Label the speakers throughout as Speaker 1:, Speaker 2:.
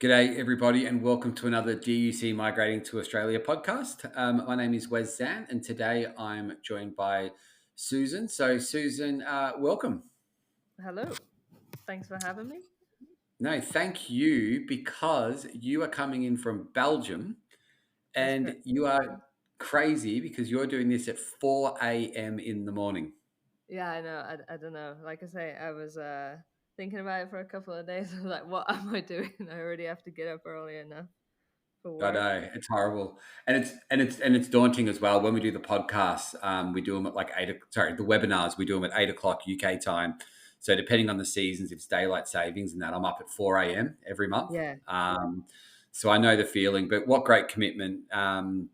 Speaker 1: G'day, everybody, and welcome to another DUC Migrating to Australia podcast. My name is Wes Zan, and today I'm joined by Susan. So, Susan, welcome.
Speaker 2: Hello. Thanks for having me.
Speaker 1: No, thank you because you are coming in from Belgium
Speaker 2: That's
Speaker 1: and
Speaker 2: correct.
Speaker 1: you are crazy because you're doing this at 4 a.m. in the morning.
Speaker 2: Yeah, I know. I don't know. Like I say, I was thinking about it for a couple of days. I was like, what am I doing? I already have to get up early enough for
Speaker 1: I
Speaker 2: work.
Speaker 1: know it's horrible, and it's daunting as well. When we do the podcasts, we do them at like Sorry, the webinars we do them at 8 o'clock UK time. So depending on the seasons, if it's daylight savings and that, I'm up at 4 a.m. every month.
Speaker 2: Yeah.
Speaker 1: So I know the feeling. But what great commitment,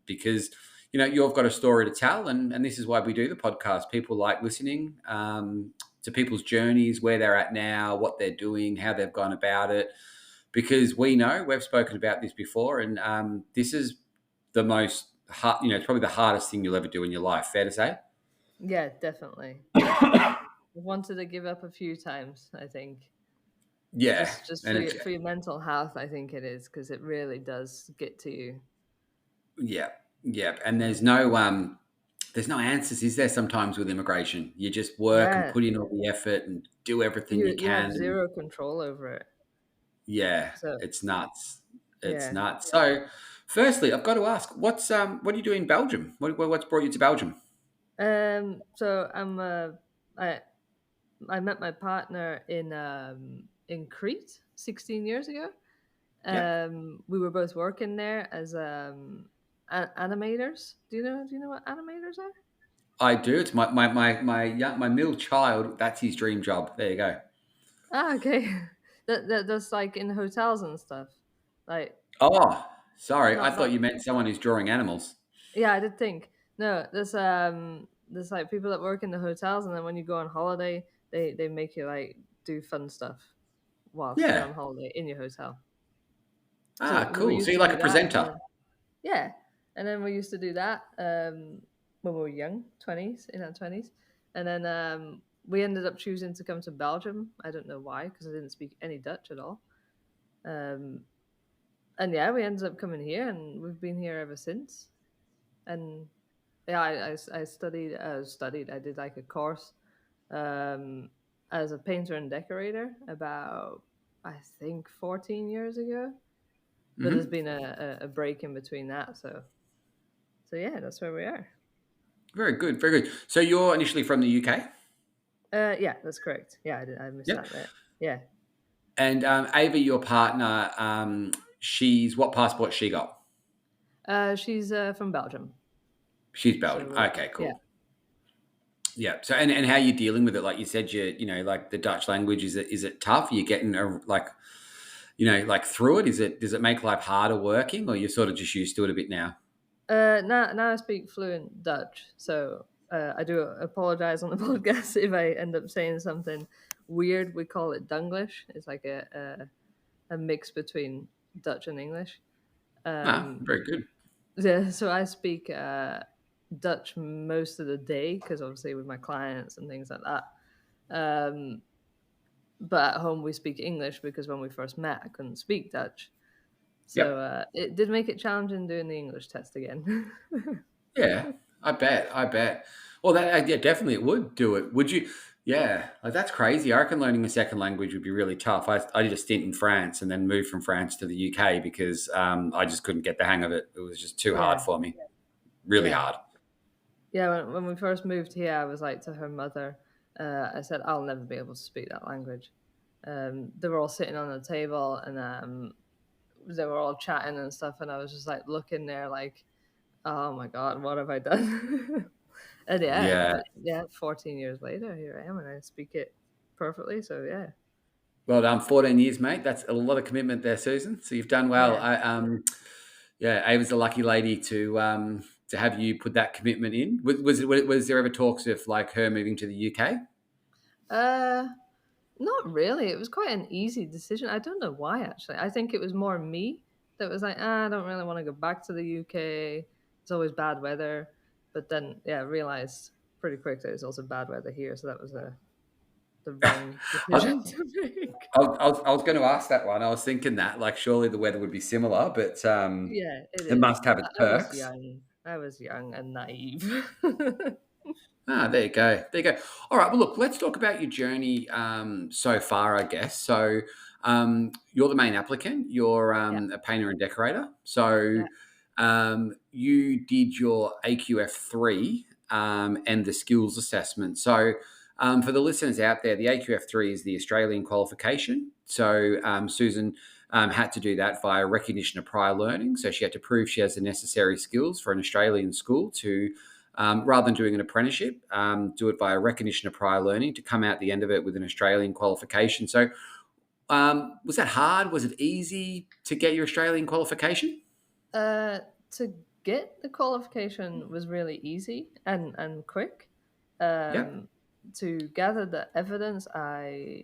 Speaker 1: because you've got a story to tell, and this is why we do the podcast. People like listening to people's journeys, where they're at now, what they're doing, how they've gone about it because we know we've spoken about this before, and this is the most hard. It's probably the hardest thing you'll ever do in your life. Fair to say?
Speaker 2: Yeah, definitely. Definitely. I wanted to give up a few times, I think.
Speaker 1: Yeah,
Speaker 2: Just
Speaker 1: and it's
Speaker 2: for your mental health, I think it is, because it really does get to you.
Speaker 1: yeah, yeah, and there's no answers, is there? Sometimes with immigration, you just work and
Speaker 2: Yeah.
Speaker 1: put in all the effort and do everything you
Speaker 2: You have
Speaker 1: can. And
Speaker 2: zero control over it.
Speaker 1: yeah,
Speaker 2: So
Speaker 1: it's nuts. It's
Speaker 2: yeah.
Speaker 1: nuts. So, firstly, I've got to ask, what do you do in Belgium? What's brought you to Belgium?
Speaker 2: So I I met my partner in Crete 16 years ago.
Speaker 1: Yep.
Speaker 2: We were both working there as animators. Do you know what animators are?
Speaker 1: I do. It's my middle child. That's his dream job. There you go.
Speaker 2: Ah, okay. That's like in hotels and stuff. Like
Speaker 1: Oh, sorry. I thought
Speaker 2: not
Speaker 1: you meant someone who's drawing animals.
Speaker 2: yeah, I did think. No, there's like people that work in the hotels, and then when you go on holiday, they make you like do fun stuff whilst you're
Speaker 1: Yeah.
Speaker 2: on holiday in your hotel. So
Speaker 1: Ah,
Speaker 2: we
Speaker 1: cool. So
Speaker 2: used
Speaker 1: you're
Speaker 2: to
Speaker 1: like
Speaker 2: do
Speaker 1: a
Speaker 2: that, and
Speaker 1: presenter.
Speaker 2: then yeah, and then we used to do that when we were young, twenties, in our twenties, and then we ended up choosing to come to Belgium. I don't know why, because I didn't speak any Dutch at all. Um, and yeah, we ended up coming here, and we've been here ever since. And yeah, I studied. I did like a course um, as a painter and decorator about I think 14 years ago. But there's
Speaker 1: Hmm.
Speaker 2: been a break in between that, so yeah, that's where we are.
Speaker 1: Very good. Very good. So you're initially from the UK.
Speaker 2: Yeah, that's correct. Yeah, I missed
Speaker 1: Yep.
Speaker 2: that bit. Yeah.
Speaker 1: And Ava, your partner, she's what passport she got?
Speaker 2: She's from Belgium.
Speaker 1: She's Belgian.
Speaker 2: So
Speaker 1: Okay,
Speaker 2: yeah.
Speaker 1: cool. Yeah. So and how you dealing with it? Like you said, like the Dutch language. Is it tough? Are you getting like like through it? Does it make life harder working, or you're sort of just used to it a bit now?
Speaker 2: Now I speak fluent Dutch, so I do apologize on the podcast if I end up saying something weird. We call it Dunglish. It's like a mix between Dutch and English.
Speaker 1: Ah,
Speaker 2: Um,
Speaker 1: very good.
Speaker 2: yeah, so I speak Dutch most of the day because obviously with my clients and things like that. Um, but at home we speak English because when we first met, I couldn't speak Dutch. So
Speaker 1: Yep.
Speaker 2: it did make it challenging doing the English test again.
Speaker 1: Yeah, I bet. I bet. Well, yeah, definitely it would do it. Would you? Yeah, like that's crazy. I reckon learning a second language would be really tough. I did a stint in France and then moved from France to the UK because I just couldn't get the hang of it. It was just too hard
Speaker 2: Yeah,
Speaker 1: for me. Really
Speaker 2: yeah,
Speaker 1: hard.
Speaker 2: yeah. When we first moved here, I was like to her mother, I said, "I'll never be able to speak that language." They were all sitting on the table, and they were all chatting and stuff, and I was just like looking there, like, "Oh my god, what have I done?" And yeah,
Speaker 1: Yeah.
Speaker 2: but yeah, 14 years later, here I am, and I speak it perfectly. So yeah,
Speaker 1: Well done. 14 years, mate. That's a lot of commitment there, Susan. So you've done well.
Speaker 2: yeah.
Speaker 1: Yeah, Ava's a lucky lady to have you put that commitment in. Was there ever talks of like her moving to the UK?
Speaker 2: Uh, Not really. It was quite an easy decision. I don't know why actually. I think it was more me that was like, I don't really want to go back to the UK. It's always bad weather. But then, yeah, I realized pretty quickly it's also bad weather here. So that was a the wrong
Speaker 1: I,
Speaker 2: decision to make.
Speaker 1: I was going to ask that one. I was thinking that, like, surely the weather would be similar, but
Speaker 2: Yeah, it
Speaker 1: it
Speaker 2: is.
Speaker 1: must have its
Speaker 2: I was
Speaker 1: perks.
Speaker 2: young. I was young and naive.
Speaker 1: Ah, there you go. There you go. All right. Well, look, let's talk about your journey so far, I guess. So, you're the main applicant. You're
Speaker 2: Yeah,
Speaker 1: a painter and decorator. So,
Speaker 2: yeah,
Speaker 1: you did your AQF3 and the skills assessment. So, for the listeners out there, the AQF3 is the Australian qualification. So, Susan had to do that via recognition of prior learning. So, she had to prove she has the necessary skills for an Australian school to rather than doing an apprenticeship, do it via recognition of prior learning to come out the end of it with an Australian qualification. So, was that hard? Was it easy to get your Australian qualification?
Speaker 2: Uh, to get the qualification was really easy and quick.
Speaker 1: Yep.
Speaker 2: Um, to gather the evidence, I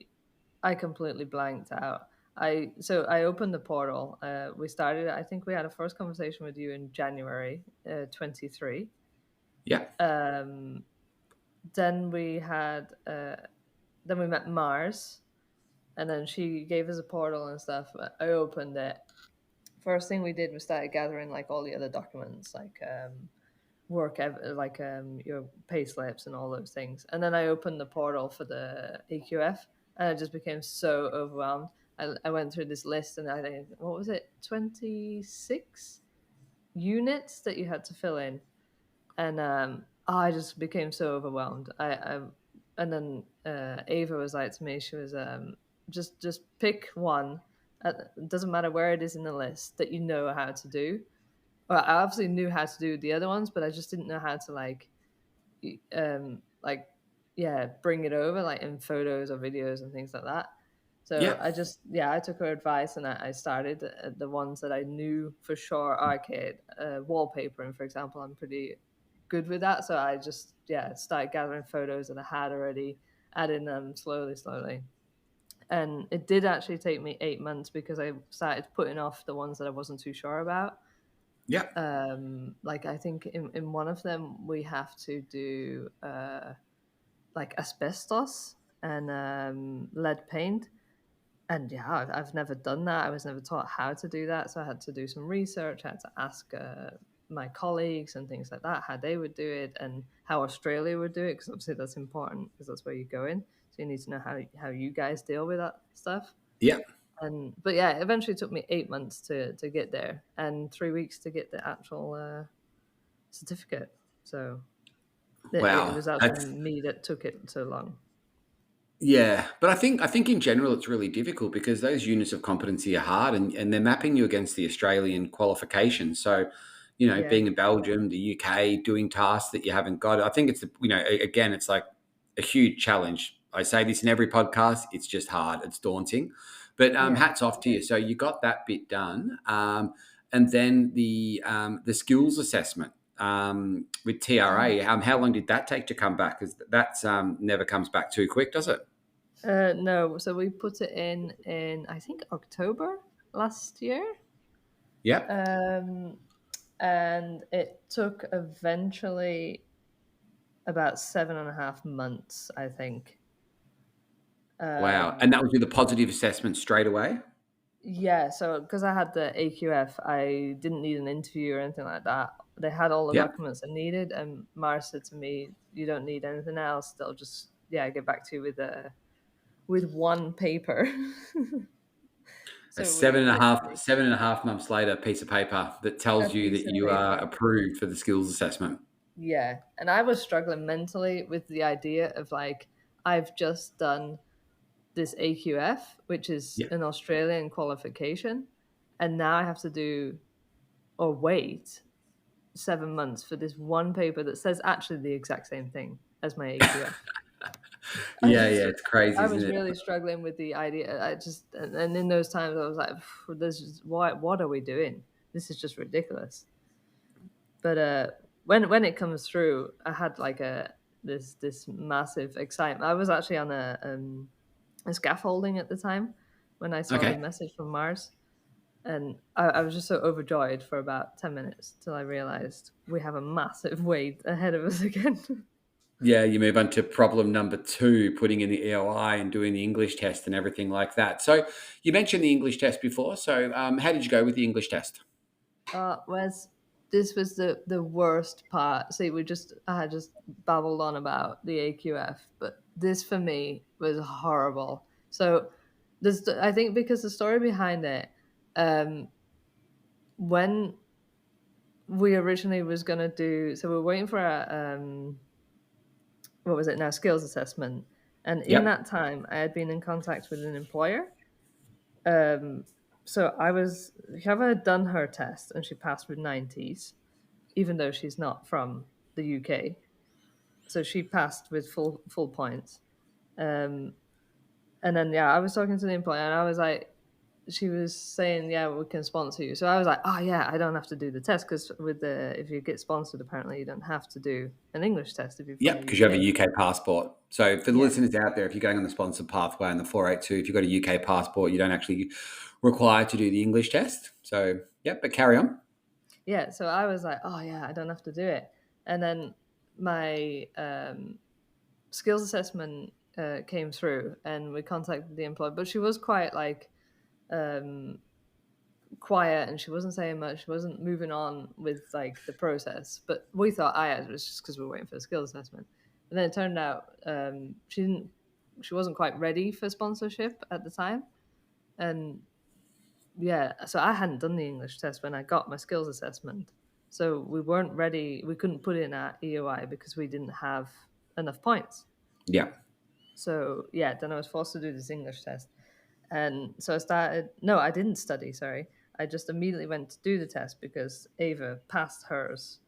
Speaker 2: completely blanked out. I opened the portal. We started. I think we had a first conversation with you in January 23.
Speaker 1: Yep.
Speaker 2: Um, then we met Mars, and then she gave us a portal and stuff. I opened it. First thing we did was started gathering like all the other documents, like your pay slips and all those things. And then I opened the portal for the AQF, and I just became so overwhelmed. I went through this list, and I think, what was it, 26 units that you had to fill in, and I just became so overwhelmed. And then Ava was like to me, she was just pick one. It doesn't matter where it is in the list that you know how to do. Well, I obviously knew how to do the other ones, but I just didn't know how to like yeah, bring it over like in photos or videos and things like that. So
Speaker 1: Yep.
Speaker 2: I took her advice, and I started at the ones that I knew for sure. Arcade wallpapering, for example, I'm pretty good with that. So I just started gathering photos that I had already, adding them slowly. And it did actually take me 8 months because I started putting off the ones that I wasn't too sure about.
Speaker 1: Yep.
Speaker 2: Like I think in one of them we have to do like asbestos and lead paint. And yeah, I've never done that. I was never taught how to do that. So I had to do some research. I had to ask my colleagues and things like that how they would do it and how Australia would do it, because obviously that's important because that's where you're going. So you need to know how you guys deal with that stuff.
Speaker 1: Yep.
Speaker 2: And but yeah, it eventually took me 8 months to get there, and 3 weeks to get the actual certificate. So it
Speaker 1: Wow.
Speaker 2: was actually
Speaker 1: That's
Speaker 2: me that took it so long.
Speaker 1: Yeah, but I think in general it's really difficult because those units of competency are hard and they're mapping you against the Australian qualifications. So,
Speaker 2: Yeah,
Speaker 1: being in Belgium, the UK, doing tasks that you haven't got. I think again, it's like a huge challenge. I say this in every podcast. It's just hard. It's daunting, but
Speaker 2: yeah.
Speaker 1: hats off to you. So you got that bit done, and then the skills assessment with TRA. How long did that take to come back? Because that's never comes back too quick, does it?
Speaker 2: No, so we put it in I think October last year,
Speaker 1: Yep.
Speaker 2: um, and it took eventually about 7.5 months, I think.
Speaker 1: Wow. And
Speaker 2: Um,
Speaker 1: that was with a positive assessment straight away?
Speaker 2: yeah, so because I had the AQF, I didn't need an interview or anything like that. They had all the
Speaker 1: Yep.
Speaker 2: documents I needed, and Mara said to me, "You don't need anything else. They'll just get back to you with one paper."
Speaker 1: A
Speaker 2: So we literally
Speaker 1: 7.5 months later, piece of paper that
Speaker 2: a
Speaker 1: tells you
Speaker 2: piece
Speaker 1: that
Speaker 2: of
Speaker 1: you are
Speaker 2: paper.
Speaker 1: approved for the skills assessment.
Speaker 2: Yeah. And I was struggling mentally with the idea of like, I've just done this AQF, which is
Speaker 1: Yeah.
Speaker 2: an Australian qualification, and now I have to do or wait 7 months for this one paper that says actually the exact same thing as my AQF. I
Speaker 1: Yeah,
Speaker 2: just,
Speaker 1: yeah, it's crazy,
Speaker 2: I
Speaker 1: isn't
Speaker 2: was
Speaker 1: it?
Speaker 2: really struggling with the idea. And in those times, I was like, "This is why. What are we doing? This is just ridiculous." But when it comes through, I had like this massive excitement. I was actually on a scaffolding at the time when I saw the
Speaker 1: Okay.
Speaker 2: message from Mars, and I was just so overjoyed for about 10 minutes till I realized we have a massive wait ahead of us again.
Speaker 1: Yeah, you move on to problem number 2, putting in the EOI and doing the English test and everything like that. So you mentioned the English test before. So how did you go with the English test?
Speaker 2: Was this was the worst part. See, I had just babbled on about the AQF, but this for me was horrible. So there's I think because the story behind it, um, when we originally was gonna do, so we were waiting for a what was it now, skills assessment, and in
Speaker 1: Yep.
Speaker 2: that time I had been in contact with an employer. Um, so I was Chava had done her test and she passed with 90s, even though she's not from the UK. So she passed with full points. Um, and then yeah, I was talking to the employer and I was like, she was saying, yeah, we can sponsor you. So I was like, oh yeah, I don't have to do the test because with the if you get sponsored, apparently you don't have to do an English test if you're from
Speaker 1: Yep,
Speaker 2: the
Speaker 1: because you have a
Speaker 2: UK.
Speaker 1: UK passport. So for the
Speaker 2: Yeah,
Speaker 1: listeners out there, if you're going on the sponsored pathway and the 482, if you've got a UK passport, you don't actually require to do the English test. So, yep, but carry on.
Speaker 2: yeah. So I was like, oh yeah, I don't have to do it. And then my skills assessment came through, and we contacted the employer, but she was quite like um, quiet and she wasn't saying much. She wasn't moving on with like the process. But we thought it was just because we were waiting for the skills assessment. And then it turned out she wasn't quite ready for sponsorship at the time. And yeah, so I hadn't done the English test when I got my skills assessment. So we weren't ready. We couldn't put in our EOI because we didn't have enough points.
Speaker 1: Yeah.
Speaker 2: So yeah, then I was forced to do this English test. And so I started, no, I didn't study, sorry. I just immediately went to do the test because Ava passed hers.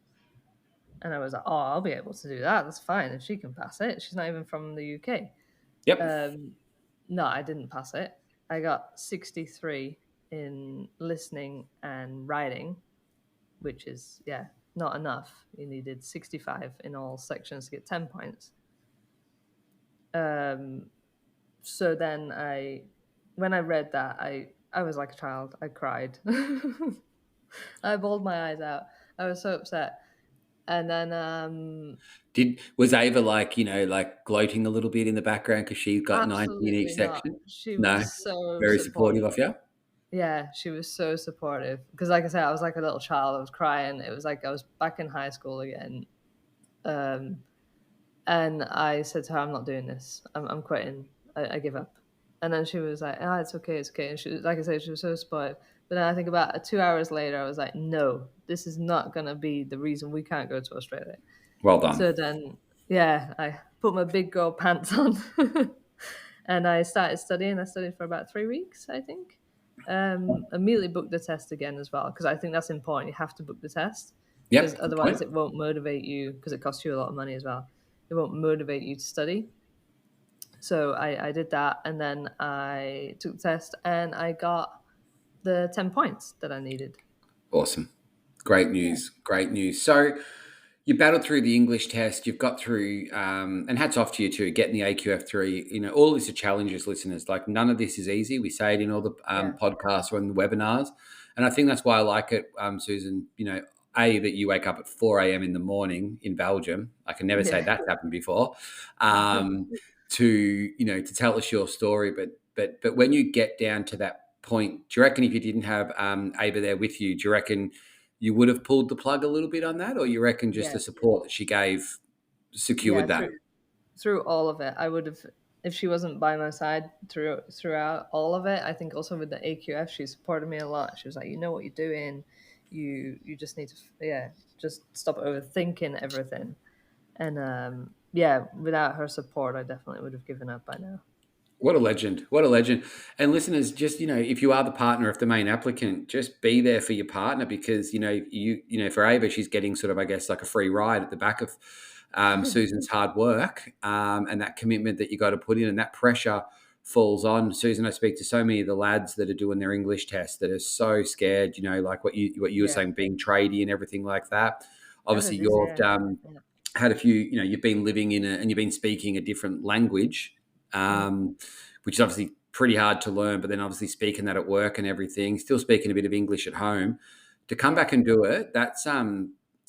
Speaker 2: And I was like, oh, I'll be able to do that. That's fine. If she can pass it, she's not even from the UK.
Speaker 1: Yep.
Speaker 2: Um, no, I didn't pass it. I got 63 in listening and writing, which is, yeah, not enough. You needed 65 in all sections to get 10 points. Um, so then when I read that, I was like a child. I cried. I bawled my eyes out. I was so upset. And then
Speaker 1: Was Ava like, like gloating a little bit in the background because she got 90 in each
Speaker 2: absolutely not.
Speaker 1: section?
Speaker 2: She
Speaker 1: No.
Speaker 2: was so
Speaker 1: Very supportive
Speaker 2: supportive.
Speaker 1: of you?
Speaker 2: Yeah, she was so supportive. Because like I said, I was like a little child. I was crying. It was like I was back in high school again. Um, And I said to her, I'm not doing this. I'm quitting. I give up. And then she was like, ah, it's okay, it's okay. And she was, like I said, she was so spoiled. But then I think about 2 hours later, I was like, no, this is not going to be the reason we can't go to Australia.
Speaker 1: Well done.
Speaker 2: So then, yeah, I put my big girl pants on and I started studying. I studied for about 3 weeks, I think. Immediately booked the test again as well, because I think that's important. You have to book the test because
Speaker 1: Yep, good
Speaker 2: otherwise
Speaker 1: point.
Speaker 2: it won't motivate you because it costs you a lot of money as well. It won't motivate you to study. So I did that and then I took the test and I got the 10 points that I needed.
Speaker 1: Awesome. Great
Speaker 2: Yeah.
Speaker 1: news. Great news. So you battled through the English test. You've got through, and hats off to you too, getting the AQF3. All this are challenges, listeners. Like none of this is easy. We say it in all the
Speaker 2: Yeah.
Speaker 1: podcasts or in the webinars, and I think that's why I like it, Susan. That you wake up at 4 a.m. in the morning in Belgium. I can never say
Speaker 2: Yeah.
Speaker 1: that's happened before. To to tell us your story, but when you get down to that point, do you reckon if you didn't have Ava there with you, do you reckon you would have pulled the plug a little bit on that, or you reckon just
Speaker 2: Yeah.
Speaker 1: the support that she gave
Speaker 2: Yeah.
Speaker 1: secured that?
Speaker 2: Through all of it, I would have, if she wasn't by my side throughout all of it. I think also with the AQF, she supported me a lot. She was like, you know what you're doing. You just need to, yeah, just stop overthinking everything. And yeah, without her support, I definitely would have given up by now.
Speaker 1: What a legend. What a legend. And listeners, just, if you are the partner, if the main applicant, just be there for your partner because, for Ava, she's getting sort of, I guess, like a free ride at the back of Susan's hard work and that commitment that you got to put in and that pressure falls on. Susan, I speak to so many of the lads that are doing their English tests that are so scared, like what you were
Speaker 2: Yeah,
Speaker 1: saying, being tradie and everything like that.
Speaker 2: as
Speaker 1: Obviously,
Speaker 2: it is.
Speaker 1: you've
Speaker 2: Yeah, yeah.
Speaker 1: had a few, you've been living and you've been speaking a different language,
Speaker 2: Mm.
Speaker 1: which is obviously pretty hard to learn, but then obviously speaking that at work and everything, still speaking a bit of English at home. To come
Speaker 2: Yeah.
Speaker 1: back and do it,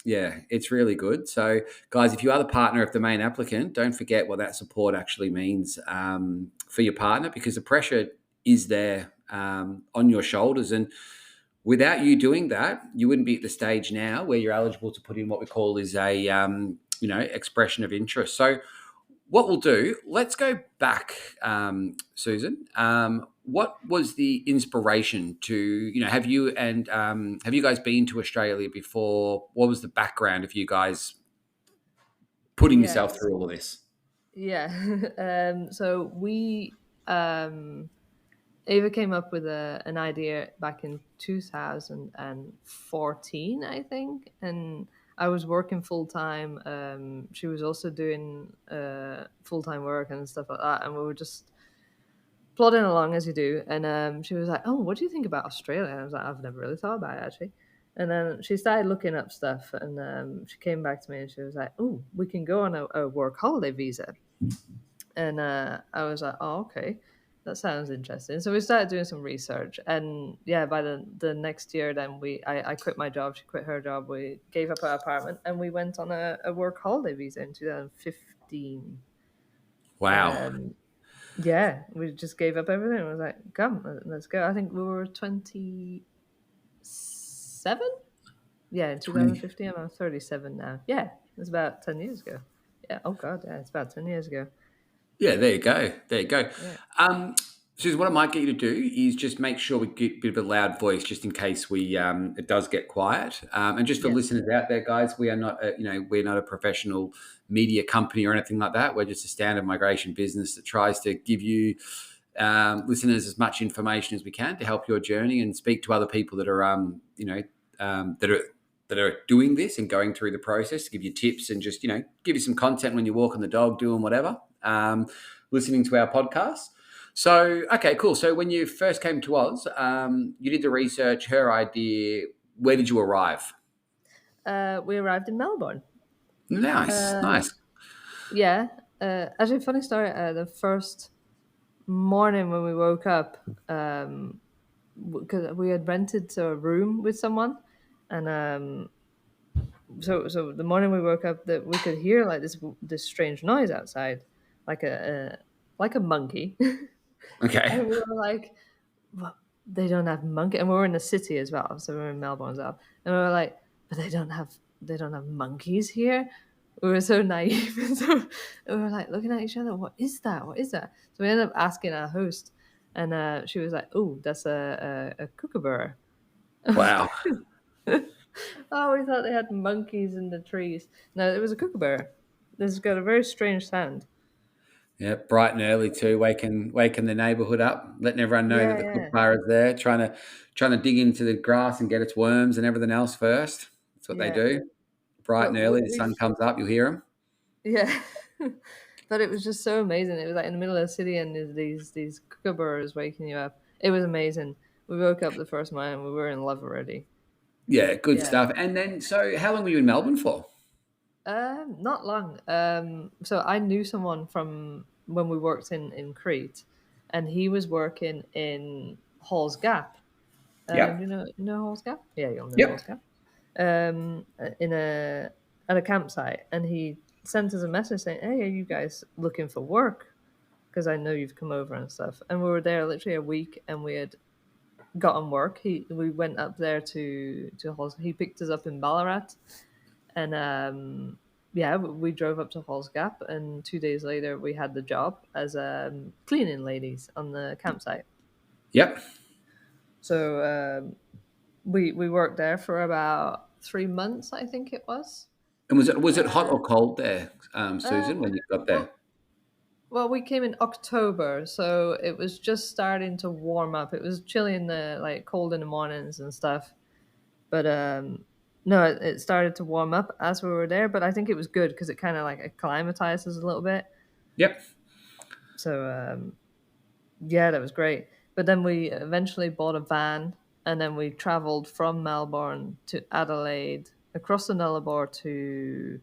Speaker 1: Yeah, it's really good. So, guys, if you are the partner of the main applicant, don't forget what that support actually means for your partner, because the pressure is there on your shoulders. And without you doing that, you wouldn't be at the stage now where you're eligible to put in what we call is a expression of interest. So, what we'll do, let's go back, Susan. What was the inspiration to, have you guys been to Australia before? What was the background of you guys putting yourself
Speaker 2: Yes.
Speaker 1: through all of this?
Speaker 2: Yeah. So we Ava came up with an idea back in 2014, I think, and I was working full time. She was also doing full time work and stuff like that, and we were just plodding along as you do. And she was like, "Oh, what do you think about Australia?" And I was like, "I've never really thought about it actually." And then she started looking up stuff, and she came back to me and she was like, "Oh, we can go on a work holiday visa." And I was like, "Oh, okay, that sounds interesting." So we started doing some research, and yeah, by the next year, then I quit my job, she quit her job, we gave up our apartment, and we went on a work holiday visa in 2015.
Speaker 1: Wow.
Speaker 2: Um, yeah, we just gave up everything. And was like, "Come, let's go." I think we were 27. Yeah, in
Speaker 1: 20.
Speaker 2: 2015. I'm 37 now. Yeah, it's about 10 years ago. Yeah. Oh God, yeah, it's about 10 years ago.
Speaker 1: Yeah, there you go. There you go.
Speaker 2: Yeah.
Speaker 1: Um, Susan, what I might get you to do is just make sure we get a bit of a loud voice, just in case it does get quiet. And just for
Speaker 2: Yes.
Speaker 1: listeners out there, guys, we are not we're not a professional media company or anything like that. We're just a standard migration business that tries to give you listeners as much information as we can to help your journey and speak to other people that are that are doing this and going through the process, to give you tips and just give you some content when you're walking the dog, doing whatever, listening to our podcast. So, okay, cool. So when you first came to Oz, you did the research, her idea. Where did you arrive?
Speaker 2: We arrived in Melbourne.
Speaker 1: Nice,
Speaker 2: Uh,
Speaker 1: nice.
Speaker 2: yeah. Actually, funny story. The first morning when we woke up, because we had rented a room with someone, and so the morning we woke up, that we could hear like this strange noise outside, like a monkey,
Speaker 1: Okay.
Speaker 2: and we were like, "What? They don't have monkey," and we were in the city as well, so we were in Melbourne as well, and we were like, "But they don't have monkeys here." We were so naive, and so we were like looking at each other. What is that? What is that? So we ended up asking our host, and she was like, "Oh, that's a kookaburra."
Speaker 1: Wow.
Speaker 2: Oh, we thought they had monkeys in the trees. No, it was a kookaburra. This has got a very strange sound.
Speaker 1: Yeah, bright and early too, waking the neighbourhood up, letting everyone know that
Speaker 2: Yeah,
Speaker 1: the
Speaker 2: yeah.
Speaker 1: kookaburra is there, trying to dig into the grass and get its worms and everything else first. That's what they
Speaker 2: Yeah.
Speaker 1: do. Bright and
Speaker 2: But
Speaker 1: early, the
Speaker 2: we
Speaker 1: sun comes up, you'll hear them.
Speaker 2: yeah. But it was just so amazing. It was like in the middle of the city, and there's these kookaburras waking you up. It was amazing. We woke up the first morning, we were in love already.
Speaker 1: Yeah, good
Speaker 2: Yeah.
Speaker 1: stuff. And then, so how long were you in Melbourne for?
Speaker 2: Not long. So I knew someone from when we worked in Crete, and he was working in Hall's Gap.
Speaker 1: Yep.
Speaker 2: You know Hall's Gap? Yeah, you'll know Hall's
Speaker 1: Yep.
Speaker 2: Gap. In a at a campsite, and he sent us a message saying, "Hey, are you guys looking for work? Because I know you've come over and stuff." And we were there literally a week, and we had gotten work. We went up there to Halls. He picked us up in Ballarat, and yeah, we drove up to Halls Gap, and 2 days later we had the job as cleaning ladies on the campsite.
Speaker 1: Yep.
Speaker 2: So we worked there for about 3 months, I think it was.
Speaker 1: And was it hot
Speaker 2: Uh,
Speaker 1: or cold there, Susan, when you got there?
Speaker 2: well, well, we came in October, so it was just starting to warm up. It was chilly in the like cold in the mornings and stuff, but no, it started to warm up as we were there. But I think it was good because it kind of like acclimatized us a little bit.
Speaker 1: Yep.
Speaker 2: So yeah, that was great. But then we eventually bought a van, and then we traveled from Melbourne to Adelaide, across the Nullarbor to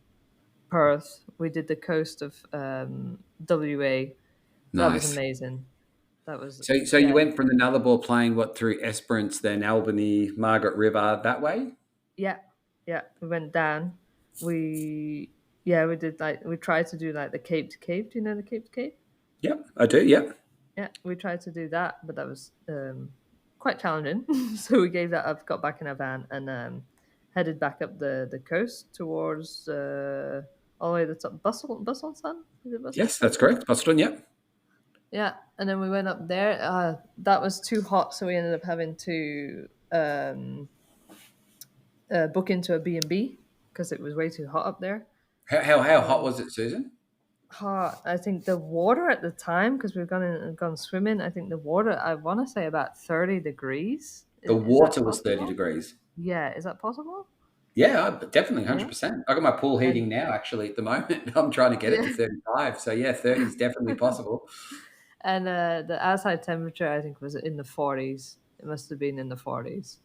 Speaker 2: Perth. We did the coast of WA. That was
Speaker 1: Nice.
Speaker 2: amazing. That was
Speaker 1: So you
Speaker 2: yeah,
Speaker 1: went from the Nullarbor plane, what, through Esperance, then Albany, Margaret River, that way?
Speaker 2: yeah, Yeah, we went down. We we did like we tried to do like the Cape to Cape. Do you know the Cape to Cape?
Speaker 1: Yep, I do. Yep.
Speaker 2: Yeah, we tried to do that, but that was quite challenging. So we gave that up, got back in our van, and headed back up the coast towards all the way to the top. Busselton? Is it
Speaker 1: Yes,
Speaker 2: Busselton?
Speaker 1: that's correct. Boston. Yep.
Speaker 2: Yeah, and then we went up there. That was too hot, so we ended up having to book into a B&B because it was way too hot up there.
Speaker 1: How hot was it, Susan?
Speaker 2: Hot. I think the water at the time, because we've gone swimming. I think the water. I want to say about 30 degrees.
Speaker 1: The
Speaker 2: Is that
Speaker 1: water was 30
Speaker 2: possible?
Speaker 1: degrees.
Speaker 2: Yeah, is that possible?
Speaker 1: Yeah, definitely
Speaker 2: Yeah,
Speaker 1: 100%. I got my pool
Speaker 2: and
Speaker 1: heating now, actually, at the moment. I'm trying to get it to
Speaker 2: yeah,
Speaker 1: 35. So, yeah, 30 is definitely possible.
Speaker 2: and the outside temperature I think was in the 40s. It must have been in the 40s.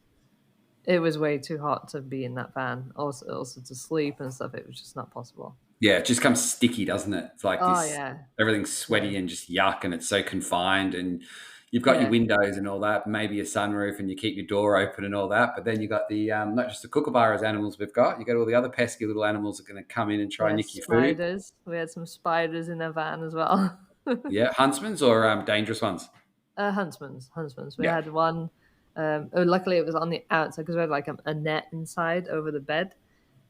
Speaker 2: It was way too hot to be in that van. Also to sleep and stuff. It was just not possible.
Speaker 1: Yeah, it just comes sticky, doesn't it? It's like
Speaker 2: Oh
Speaker 1: this,
Speaker 2: yeah,
Speaker 1: everything's
Speaker 2: yeah,
Speaker 1: sweaty and just yuck, and it's so confined. And you've got your
Speaker 2: yeah.
Speaker 1: windows and all that, maybe a sunroof, and you keep your door open and all that. But then you got the, not just the kookaburras animals we've got, you got all the other pesky little animals that are going to come in and try and
Speaker 2: Yeah,
Speaker 1: nick your food.
Speaker 2: spiders. We had some spiders in our van as well.
Speaker 1: Yeah, huntsmen's or dangerous ones.
Speaker 2: Huntsman's. We
Speaker 1: Yeah,
Speaker 2: had one. Luckily, it was on the outside because we had like a net inside over the bed,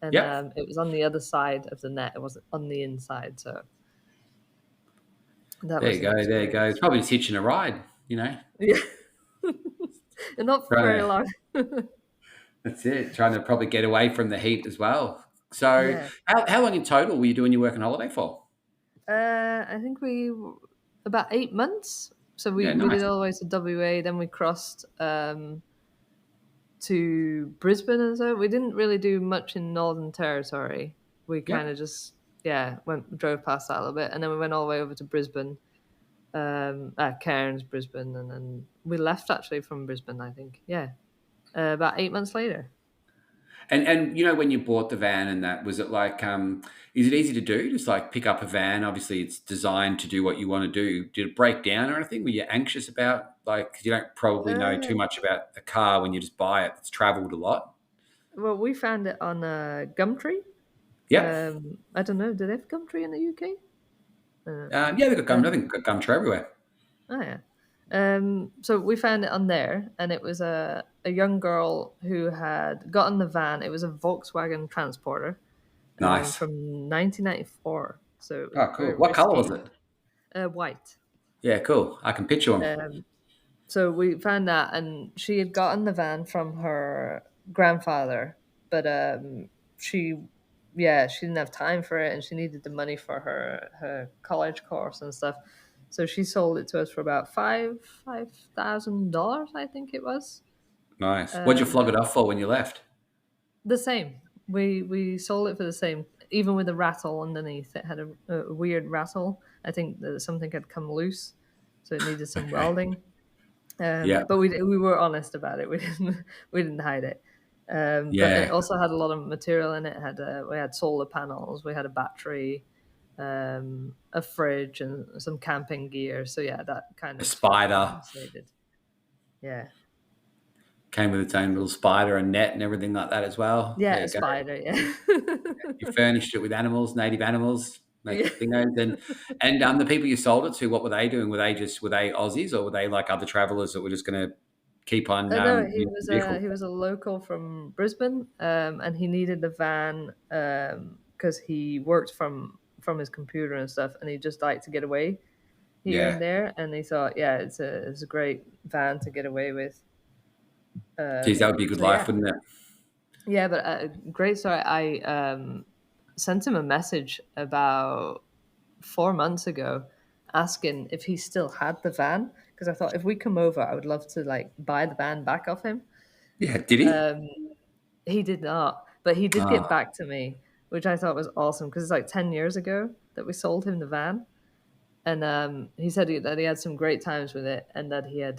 Speaker 2: and
Speaker 1: yep.
Speaker 2: it was on the other side of the net. It wasn't on the inside, so that
Speaker 1: There
Speaker 2: was
Speaker 1: you
Speaker 2: an
Speaker 1: go. There you go. It's
Speaker 2: experience.
Speaker 1: probably just hitching a ride, you know.
Speaker 2: Yeah, and not for
Speaker 1: Trying
Speaker 2: very
Speaker 1: to,
Speaker 2: long.
Speaker 1: that's it. Trying to probably get away from the heat as well. So,
Speaker 2: Yeah,
Speaker 1: how long in total were you doing your work and holiday for?
Speaker 2: I think about 8 months. So we
Speaker 1: Yeah,
Speaker 2: we did
Speaker 1: nice.
Speaker 2: all the way to WA, then we crossed to Brisbane and so we didn't really do much in Northern Territory. We kind
Speaker 1: Yep.
Speaker 2: of just drove past that a little bit, and then we went all the way over to Brisbane, Cairns, Brisbane, and then we left actually from Brisbane. I think about 8 months later.
Speaker 1: And you know when you bought the van and that was it like is it easy to do? Just like pick up a van. Obviously, it's designed to do what you want to do. Did it break down or anything? Were you anxious about like 'cause you don't probably know too
Speaker 2: Uh,
Speaker 1: much about a car when you just buy it. It's travelled a lot.
Speaker 2: well, we found it on Gumtree.
Speaker 1: Yep.
Speaker 2: I don't know. Do they have Gumtree in the UK? Uh,
Speaker 1: Yeah, they've got gum. I
Speaker 2: um,
Speaker 1: think they've got gum tree everywhere.
Speaker 2: oh yeah. So we found it on there, and it was a young girl who had gotten the van. It was a Volkswagen Transporter
Speaker 1: Nice.
Speaker 2: from 1994, so it was
Speaker 1: Oh, cool.
Speaker 2: very
Speaker 1: What color was
Speaker 2: risky.
Speaker 1: it?
Speaker 2: White.
Speaker 1: Yeah, cool. I can picture them.
Speaker 2: Um, so we found that, and she had gotten the van from her grandfather, but she, she didn't have time for it, and she needed the money for her college course and stuff. So she sold it to us for about $5,000, I think it was.
Speaker 1: Nice. What'd you
Speaker 2: Um,
Speaker 1: flog it off for when you left?
Speaker 2: the same. We sold it for the same, even with a rattle underneath. It had a weird rattle. I think that something had come loose, so it needed some
Speaker 1: Okay.
Speaker 2: welding.
Speaker 1: Yeah.
Speaker 2: But we were honest about it. We didn't hide it. But it
Speaker 1: Yeah.
Speaker 2: also had a lot of material in it. We had solar panels, we had a battery, a fridge, and some camping gear. So yeah, that kind
Speaker 1: A
Speaker 2: of
Speaker 1: spider.
Speaker 2: compensated. Yeah,
Speaker 1: Came with its own little spider and net and everything like that as well.
Speaker 2: yeah,
Speaker 1: There
Speaker 2: a
Speaker 1: you go.
Speaker 2: spider. Yeah,
Speaker 1: You furnished it with animals, native animals,
Speaker 2: yeah.
Speaker 1: like dingoes, and the people you sold it to, what were they doing? Were they Aussies or were they like other travellers that were just going to keep on
Speaker 2: No, he
Speaker 1: using
Speaker 2: was
Speaker 1: the vehicle?
Speaker 2: he was a local from Brisbane, and he needed the van because he worked from his computer and stuff, and he just liked to get away here and
Speaker 1: Yeah,
Speaker 2: there, and he thought, yeah, it's a great van to get away with.
Speaker 1: geez, that would be a good
Speaker 2: So
Speaker 1: life,
Speaker 2: yeah,
Speaker 1: wouldn't it?
Speaker 2: yeah, but great story. I sent him a message about 4 months ago, asking if he still had the van because I thought if we come over, I would love to like buy the van back off him.
Speaker 1: Yeah, did he?
Speaker 2: Um, he did not, but he did get
Speaker 1: Oh,
Speaker 2: back to me, which I thought was awesome because it's like 10 years ago that we sold him the van. And he said that he had some great times with it, and that he had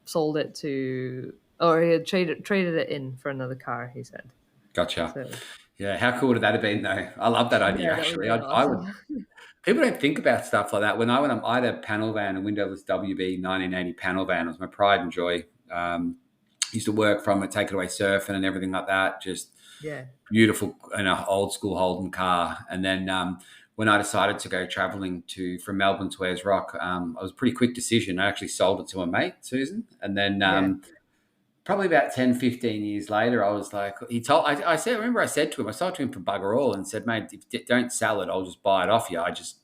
Speaker 2: sold it to, or he had traded it in for another car. He said
Speaker 1: gotcha.
Speaker 2: so.
Speaker 1: Yeah, how cool would that have been though? I love that idea
Speaker 2: Yeah, that would have
Speaker 1: actually.
Speaker 2: been
Speaker 1: I would.
Speaker 2: awesome.
Speaker 1: People don't think about stuff like that. When I went, I had a panel van, a windowless WB 1980 panel van. It was my pride and joy. Used to work from it, take it away surfing and everything like that. Just
Speaker 2: Yeah.
Speaker 1: beautiful, old school Holden car. And then when I decided to go traveling from Melbourne to Ayers Rock, I was a pretty quick decision. I actually sold it to a mate, Susan. And then
Speaker 2: Yeah.
Speaker 1: probably about 10, 15 years later, I was like, I said, I remember I said to him, I sold to him for bugger all and said, mate, don't sell it. I'll just buy it off you. I just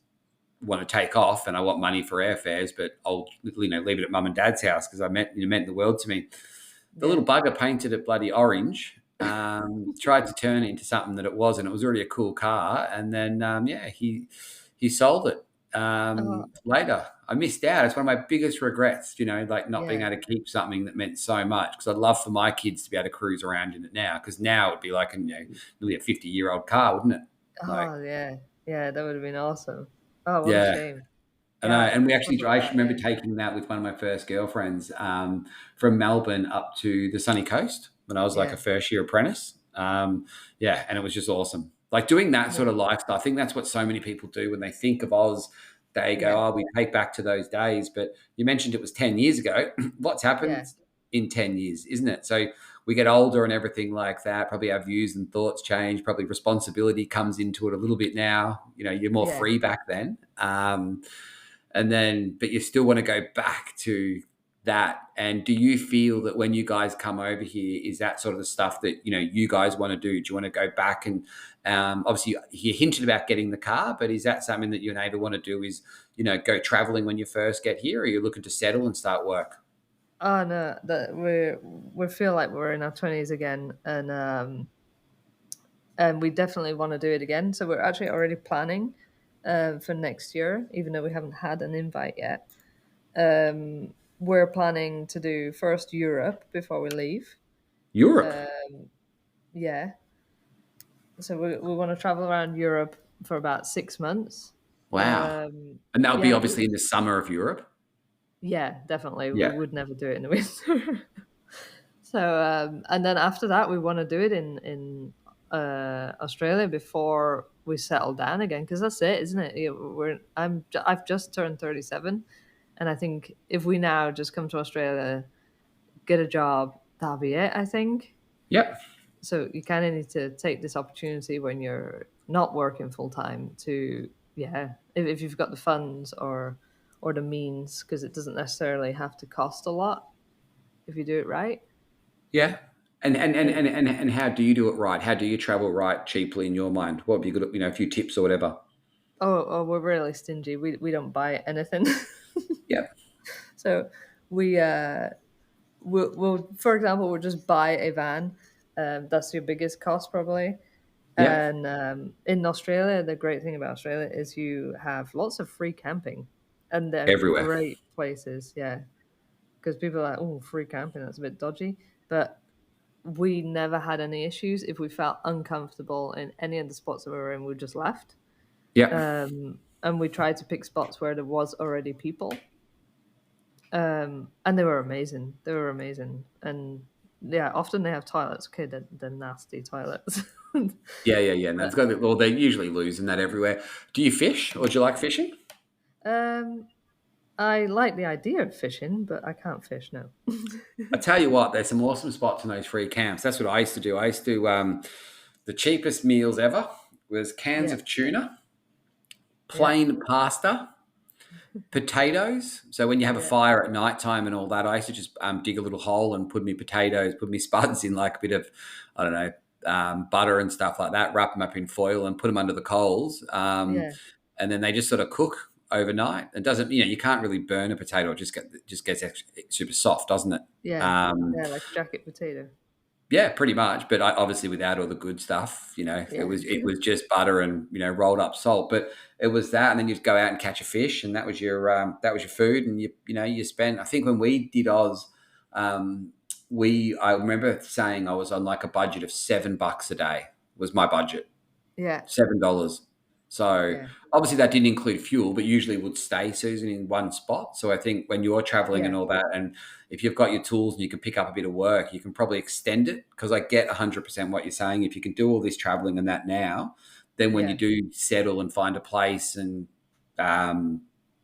Speaker 1: want to take off and I want money for airfares, but I'll leave it at mum and dad's house because meant the world to me. The
Speaker 2: Yeah.
Speaker 1: little bugger painted it bloody orange, tried to turn it into something that it wasn't. It was already a cool car. And then, he sold it
Speaker 2: Oh,
Speaker 1: later. I missed out. It's one of my biggest regrets, like not being
Speaker 2: yeah.
Speaker 1: able to keep something that meant so much, because I'd love for my kids to be able to cruise around in it now, because now it'd be like nearly a 50-year-old car, wouldn't it? Like,
Speaker 2: Oh, yeah. Yeah, that would have been awesome. Oh, what a
Speaker 1: yeah.
Speaker 2: shame.
Speaker 1: I know,
Speaker 2: Yeah, I
Speaker 1: and
Speaker 2: forgot about
Speaker 1: I
Speaker 2: that.
Speaker 1: remember
Speaker 2: Yeah.
Speaker 1: taking that with one of my first girlfriends from Melbourne up to the sunny coast when I was like a
Speaker 2: Yeah.
Speaker 1: first year apprentice. Yeah, and it was just awesome. Like doing that
Speaker 2: Yeah.
Speaker 1: sort of lifestyle. I think that's what so many people do when they think of Oz. They go,
Speaker 2: Yeah.
Speaker 1: "Oh, we take back to those days." But you mentioned it was 10 years ago. What's happened
Speaker 2: Yeah.
Speaker 1: in 10 years, isn't it? So we get older and everything like that. Probably our views and thoughts change. Probably responsibility comes into it a little bit now. You're more
Speaker 2: Yeah.
Speaker 1: free back then. And then, but you still want to go back to that. And do you feel that when you guys come over here, is that sort of the stuff that you guys want to do? Do you want to go back and obviously you hinted about getting the car, but is that something that you and Ava want to do? Is go traveling when you first get here, or are you looking to settle and start work?
Speaker 2: Oh no, that we feel like we're in our 20s again, and we definitely want to do it again. So we're actually already planning for next year, even though we haven't had an invite yet. We're planning to do first Europe before we leave.
Speaker 1: Europe.
Speaker 2: Um, yeah, so we want to travel around Europe for about 6 months.
Speaker 1: Wow. And that would be
Speaker 2: Yeah,
Speaker 1: obviously in the summer of Europe.
Speaker 2: yeah, definitely. We
Speaker 1: Yeah.
Speaker 2: would never do it in the winter. So, and then after that, we want to do it in Australia before we settle down again, because that's it, isn't it? I've just turned 37, and I think if we now just come to Australia, get a job, that'll be it. I think
Speaker 1: Yep.
Speaker 2: so. You kind of need to take this opportunity when you're not working full time to, yeah, if you've got the funds or the means, because it doesn't necessarily have to cost a lot if you do it right.
Speaker 1: Yeah.
Speaker 2: And
Speaker 1: And how do you do it right? How do you travel right cheaply in your mind? What would be good, a few tips or whatever?
Speaker 2: we're really stingy. We don't buy anything.
Speaker 1: Yep.
Speaker 2: So we'll for example, we'll just buy a van. That's your biggest cost probably.
Speaker 1: Yep.
Speaker 2: And in Australia, the great thing about Australia is you have lots of free camping, and they're
Speaker 1: Everywhere.
Speaker 2: great places. Yeah, because people are like, oh, free camping, that's a bit dodgy. But we never had any issues. If we felt uncomfortable in any of the spots that we were in, we just left.
Speaker 1: Yep.
Speaker 2: And we tried to pick spots where there was already people. And they were amazing. They were amazing. And yeah, often they have toilets. Okay, they're nasty toilets.
Speaker 1: Yeah. And
Speaker 2: But
Speaker 1: that's got, well, they usually losing that everywhere. Do you fish, or do you like fishing?
Speaker 2: um, I like the idea of fishing, but I can't fish, no.
Speaker 1: I tell you what, there's some awesome spots in those free camps. That's what I used to do. I used to the cheapest meals ever was cans
Speaker 2: Yeah,
Speaker 1: of tuna,
Speaker 2: yeah,
Speaker 1: plain pasta, potatoes. So when you have a
Speaker 2: yeah,
Speaker 1: fire at night time and all that, I used to just dig a little hole and put me potatoes, put me spuds in like a bit of, I don't know, butter and stuff like that, wrap them up in foil and put them under the coals.
Speaker 2: yeah,
Speaker 1: And then they just sort of cook overnight. It doesn't, you can't really burn a potato. It just gets super soft, doesn't it?
Speaker 2: yeah,
Speaker 1: Um,
Speaker 2: yeah, like jacket potato.
Speaker 1: Yeah, pretty much. But obviously, without all the good stuff, it
Speaker 2: Yeah,
Speaker 1: was just butter and rolled up salt. But it was that, and then you'd go out and catch a fish, and that was your food. And you spent. I think when we did Oz, I remember saying I was on like a budget of $7 a day was my budget.
Speaker 2: yeah,
Speaker 1: $7. So
Speaker 2: yeah,
Speaker 1: obviously that didn't include fuel, but usually would stay, Susan, in one spot. So I think when you're traveling
Speaker 2: yeah,
Speaker 1: and all that, and if you've got your tools and you can pick up a bit of work, you can probably extend it, because I get 100% what you're saying. If you can do all this traveling and that now, then when you
Speaker 2: yeah,
Speaker 1: do settle and find a place and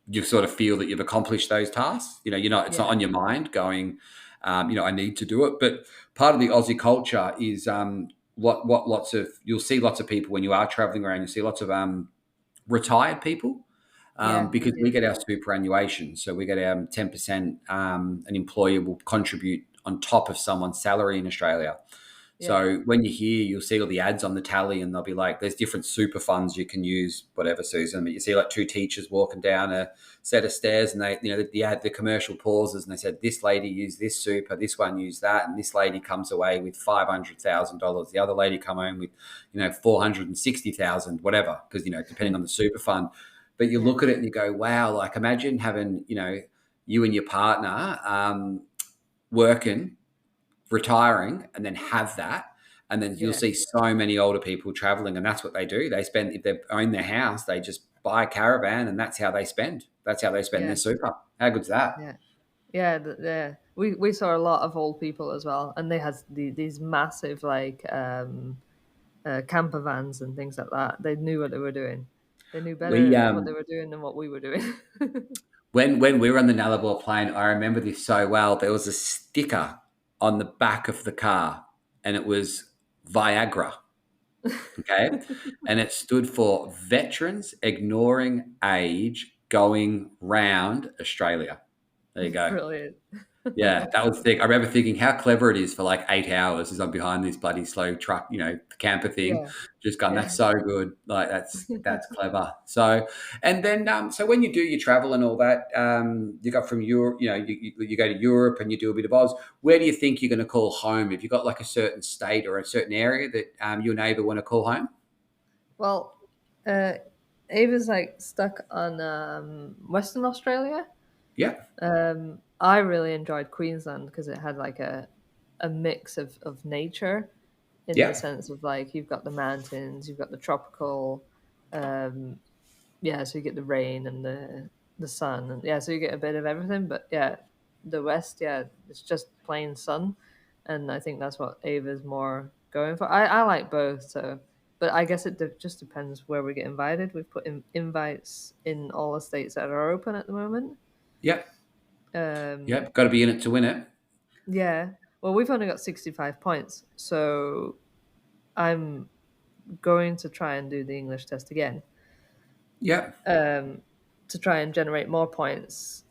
Speaker 1: you sort of feel that you've accomplished those tasks, it's not
Speaker 2: yeah,
Speaker 1: on your mind going, I need to do it. But part of the Aussie culture is what lots of you'll see lots of people when you are traveling around. You see lots of retired people
Speaker 2: Yeah, we
Speaker 1: because we
Speaker 2: do.
Speaker 1: get our superannuation. So we get our 10%, an employer will contribute on top of someone's salary in Australia.
Speaker 2: Yeah,
Speaker 1: So when you hear, you'll see all the ads on the tally, and they'll be like, "There's different super funds you can use, whatever, Susan." But you see like two teachers walking down a set of stairs, and they, the commercial pauses, and they said, "This lady used this super, this one used that, and this lady comes away with $500,000. The other lady come home with, 460,000, whatever, because depending on the super fund." But you
Speaker 2: yeah,
Speaker 1: look at it and you go, "Wow!" Like imagine having, you and your partner working, retiring, and then have that. And then you'll
Speaker 2: yeah,
Speaker 1: see so many older people traveling, and that's what they do. They spend, if they own their house, they just buy a caravan, and that's how they spend. That's how they spend their
Speaker 2: yeah,
Speaker 1: super. How good's that?
Speaker 2: yeah. Yeah, yeah. We saw a lot of old people as well, and they had these massive like camper vans and things like that. They knew what they were doing. They knew
Speaker 1: We
Speaker 2: better what they were doing than what we were doing.
Speaker 1: when we were on the Nullarbor plane, I remember this so well. There was a sticker on the back of the car, and it was Viagra. Okay, and it stood for Veterans Ignoring Age Going Round Australia. There you go.
Speaker 2: Brilliant.
Speaker 1: Yeah, that was thick. I remember thinking how clever it is for like 8 hours as I'm behind this bloody slow truck, camper thing.
Speaker 2: Yeah,
Speaker 1: Just going,
Speaker 2: yeah.
Speaker 1: that's so good. Like that's clever. So, and then so when you do your travel and all that, you go from Europe, you go to Europe and you do a bit of Oz. Where do you think you're going to call home? Have you got like a certain state or a certain area that you and Ava want to call home?
Speaker 2: Well, uh, Ava's like stuck on Western Australia.
Speaker 1: Yeah,
Speaker 2: I really enjoyed Queensland because it had like a mix of nature in the
Speaker 1: yeah,
Speaker 2: sense of like you've got the mountains, you've got the tropical, um, yeah, so you get the rain and the sun, and yeah, so you get a bit of everything. But yeah, the West, yeah, it's just plain sun, and I think that's what Ava's more going for. I like both, so but I guess it just depends where we get invited. We've put invites in all the states that are open at the moment.
Speaker 1: yeah,
Speaker 2: Um,
Speaker 1: yeah. Got to be in it to win it.
Speaker 2: yeah, well, we've only got 65 points, so I'm going to try and do the English test again
Speaker 1: Yeah.
Speaker 2: um, to try and generate more points.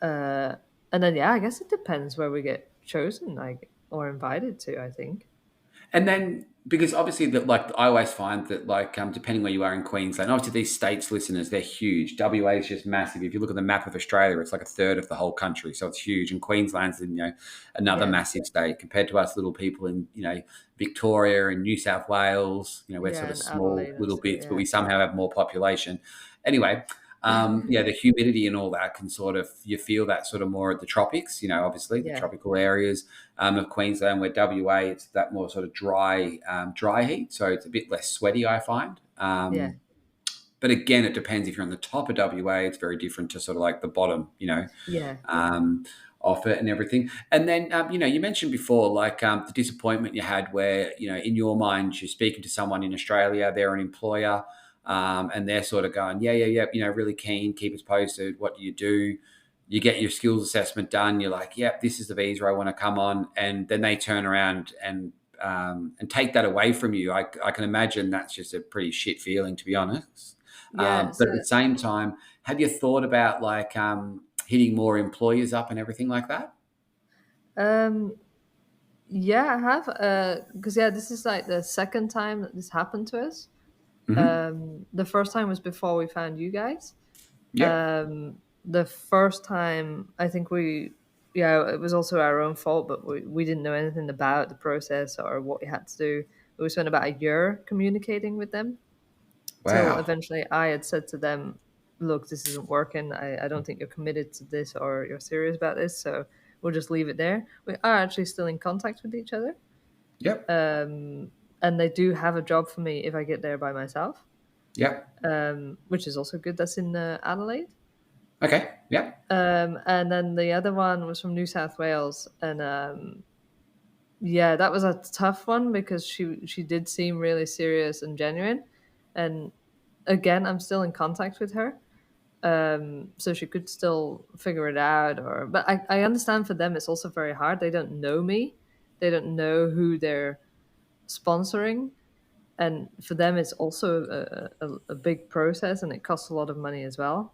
Speaker 2: Uh, and then, yeah, I guess it depends where we get chosen, like, or invited to, I think.
Speaker 1: And then, because obviously, that like I always find that like depending where you are in Queensland, obviously these states listeners they're huge. WA is just massive. If you look at the map of Australia, it's like a third of the whole country, so it's huge. And Queensland's another
Speaker 2: Yeah,
Speaker 1: massive state compared to us little people in Victoria and New South Wales. We're
Speaker 2: yeah,
Speaker 1: sort of
Speaker 2: and
Speaker 1: small
Speaker 2: Adelaide and
Speaker 1: little
Speaker 2: stuff,
Speaker 1: bits, but
Speaker 2: yeah.
Speaker 1: we somehow have more population. Anyway, yeah, the humidity and all that can sort of you feel that sort of more at the tropics. Obviously the
Speaker 2: Yeah,
Speaker 1: tropical areas of Queensland, where WA it's that more sort of dry heat, so it's a bit less sweaty, I find.
Speaker 2: yeah,
Speaker 1: But again, it depends. If you're on the top of WA, it's very different to sort of like the bottom,
Speaker 2: yeah,
Speaker 1: um, of it and everything. And then, you mentioned before, like the disappointment you had where, in your mind, you're speaking to someone in Australia, they're an employer, and they're sort of going, yeah, yeah, yeah, really keen, keep us posted. What do you do? You get your skills assessment done. You're like, yep, this is the visa I want to come on. And then they turn around and take that away from you. I can imagine that's just a pretty shit feeling, to be honest.
Speaker 2: yeah.
Speaker 1: But
Speaker 2: So,
Speaker 1: at the same time, have you thought about like hitting more employers up and everything like that?
Speaker 2: um, yeah, I have. Because yeah, this is like the second time that this happened to us.
Speaker 1: Hmm.
Speaker 2: The first time was before we found you guys.
Speaker 1: Yep.
Speaker 2: The first time, I think yeah, it was also our own fault, but we didn't know anything about the process or what we had to do. We spent about a year communicating with them till
Speaker 1: Wow.
Speaker 2: eventually I had said to them, look, this isn't working. I don't think you're committed to this or you're serious about this. So we'll just leave it there. We are actually still in contact with each other.
Speaker 1: Yep.
Speaker 2: And they do have a job for me if I get there by myself,
Speaker 1: Yep.
Speaker 2: which is also good. That's in Adelaide.
Speaker 1: Okay. Yep.
Speaker 2: And then the other one was from New South Wales, and yeah, that was a tough one because she did seem really serious and genuine. And again, I'm still in contact with her, so she could still figure it out. But I understand for them it's also very hard. They don't know me, they don't know who they're sponsoring, and for them it's also a big process, and it costs a lot of money as well.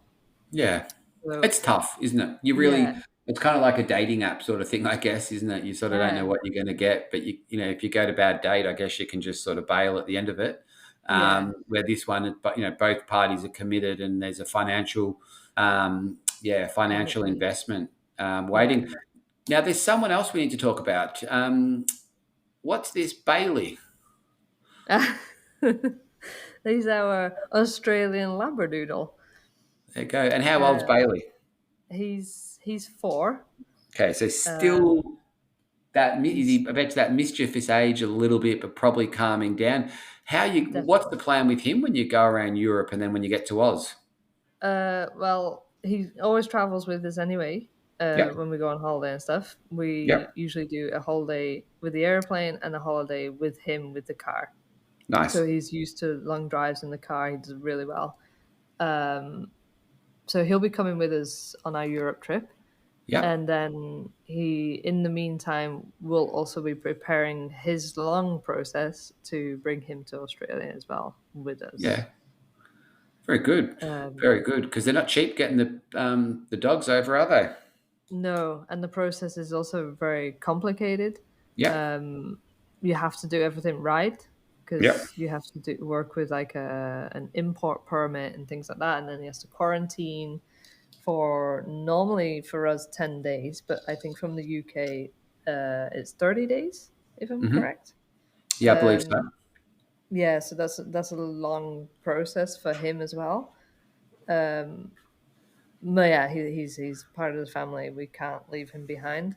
Speaker 1: Yeah.
Speaker 2: So
Speaker 1: It's tough, isn't it? You
Speaker 2: yeah,
Speaker 1: really it's kinda like a dating app sort of thing, I guess, isn't it? You sort of don't know
Speaker 2: yeah,
Speaker 1: what you're gonna get, but if you go to bad date, I guess you can just sort of bail at the end of it.
Speaker 2: yeah,
Speaker 1: Where this one, but, both parties are committed and there's a financial
Speaker 2: commitment.
Speaker 1: investment,
Speaker 2: Yeah.
Speaker 1: waiting. Now there's someone else we need to talk about. What's this Bailey?
Speaker 2: He's our Australian Labradoodle.
Speaker 1: There you go. And how old's
Speaker 2: Uh,
Speaker 1: Bailey?
Speaker 2: he's 4.
Speaker 1: Okay, so
Speaker 2: Um,
Speaker 1: still
Speaker 2: he's
Speaker 1: I bet that mischievous age a little bit, but probably calming down. What's the
Speaker 2: definitely.
Speaker 1: plan with him when you go around Europe and then when you get to Oz?
Speaker 2: Well, he always travels with us anyway.
Speaker 1: Yep,
Speaker 2: When we go on holiday and stuff, we
Speaker 1: yep,
Speaker 2: usually do a holiday with the airplane and a holiday with him with the car.
Speaker 1: nice.
Speaker 2: So he's used to long drives in the car. He does really well. Um, so he'll be coming with us on our Europe trip.
Speaker 1: Yep,
Speaker 2: And then he, in the meantime, will also be preparing his long process to bring him to Australia as well with us.
Speaker 1: yeah, very good,
Speaker 2: Um,
Speaker 1: very good. Because they're not cheap getting the dogs over, are they?
Speaker 2: no, and the process is also very complicated.
Speaker 1: Yep,
Speaker 2: Um, you have to do everything right
Speaker 1: yep,
Speaker 2: because you have to work with like an import permit and things like that, and then he has to quarantine for normally for us 10 days, but I think from the UK it's 30 days if I'm
Speaker 1: hmm
Speaker 2: correct.
Speaker 1: yeah, I believe so.
Speaker 2: Um, yeah, so that's a long process for him as well. Um, but yeah, he's part of the family. We can't leave him behind.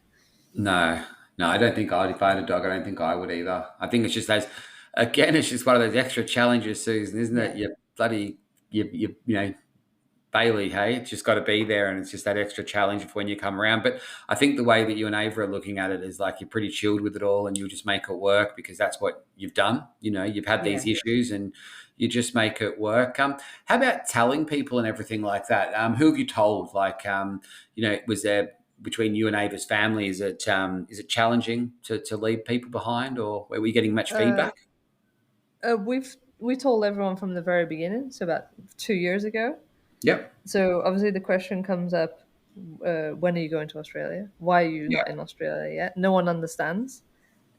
Speaker 1: No, no, I don't think I'd. If I had a dog, I don't think I would either. I think it's just those. Again, it's just one of those extra challenges, Susan, isn't it?
Speaker 2: Yeah,
Speaker 1: You bloody, Bailey, hey, it's just got to be there, and it's just that extra challenge for when you come around. But I think the way that you and Ava are looking at it is like you're pretty chilled with it all, and you'll just make it work because that's what you've done. You've had these
Speaker 2: yeah.
Speaker 1: issues, and you just make it work. How about telling people and everything like that? Who have you told? Like, was there between you and Ava's family? Is it challenging to leave people behind, or were we getting much
Speaker 2: Uh,
Speaker 1: feedback?
Speaker 2: we told everyone from the very beginning, so about 2 years ago.
Speaker 1: Yep.
Speaker 2: So obviously the question comes up, when are you going to Australia? Why are you not
Speaker 1: Yep.
Speaker 2: in Australia yet? No one understands.